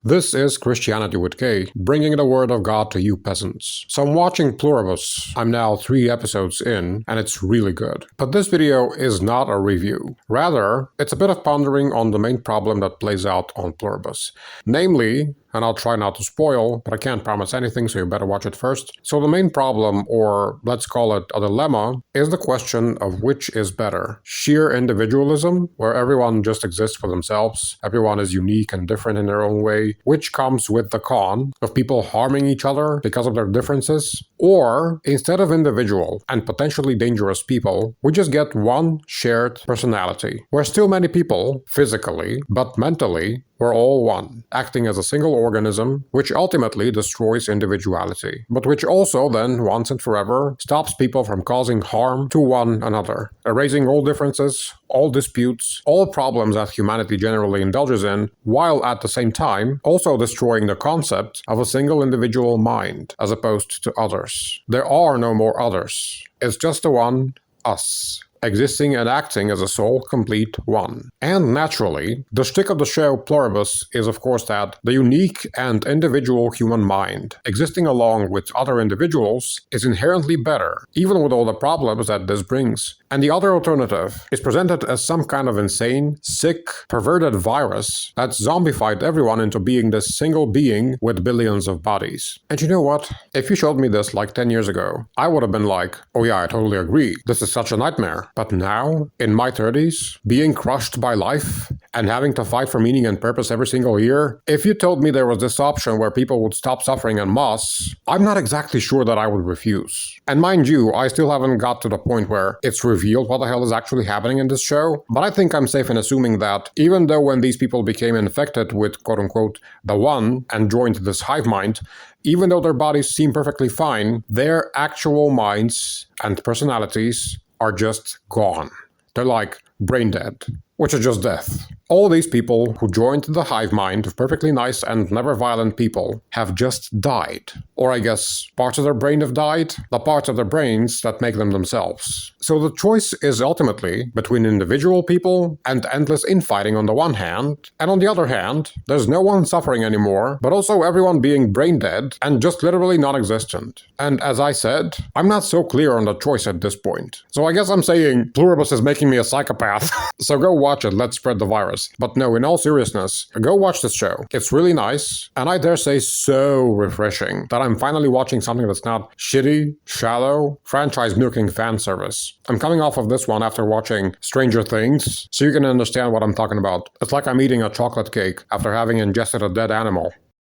This is Christianity with K, bringing the word of God to you peasants. So I'm watching Pluribus. I'm now 3 episodes in, and it's really good. But this video is not a review. Rather, it's a bit of pondering on the main problem that plays out on Pluribus. Namely, and I'll try not to spoil, but I can't promise anything, so you better watch it first. So the main problem, or let's call it a dilemma, is the question of which is better. Sheer individualism, where everyone just exists for themselves, everyone is unique and different in their own way, which comes with the con of people harming each other because of their differences. Or, instead of individual and potentially dangerous people, we just get one shared personality, where still many people, physically, but mentally, we're all one, acting as a single organism, which ultimately destroys individuality, but which also then, once and forever, stops people from causing harm to one another, erasing all differences, all disputes, all problems that humanity generally indulges in, while at the same time also destroying the concept of a single individual mind, as opposed to others. There are no more others. It's just the one, us, existing and acting as a sole, complete one. And naturally, the shtick of the show Pluribus is of course that the unique and individual human mind, existing along with other individuals, is inherently better, even with all the problems that this brings. And the other alternative is presented as some kind of insane, sick, perverted virus that zombified everyone into being this single being with billions of bodies. And you know what? If you showed me this like 10 years ago, I would have been like, oh yeah, I totally agree. This is such a nightmare. But now, in my 30s, being crushed by life and having to fight for meaning and purpose every single year, if you told me there was this option where people would stop suffering en masse, I'm not exactly sure that I would refuse. And mind you, I still haven't got to the point where it's revealed what the hell is actually happening in this show, but I think I'm safe in assuming that even though when these people became infected with quote-unquote the one and joined this hive mind, even though their bodies seem perfectly fine, their actual minds and personalities are just gone. They're like brain dead, which is just death. All these people who joined the hive mind of perfectly nice and never violent people have just died. Or I guess parts of their brain have died, the parts of their brains that make them themselves. So the choice is ultimately between individual people and endless infighting on the one hand, and on the other hand, there's no one suffering anymore, but also everyone being brain dead and just literally non-existent. And as I said, I'm not so clear on the choice at this point. So I guess I'm saying Pluribus is making me a psychopath. So go watch it, let's spread the virus. But no, in all seriousness, go watch this show. It's really nice, and I dare say so refreshing, that I'm finally watching something that's not shitty, shallow, franchise-milking fan service. I'm coming off of this one after watching Stranger Things, so you can understand what I'm talking about. It's like I'm eating a chocolate cake after having ingested a dead animal.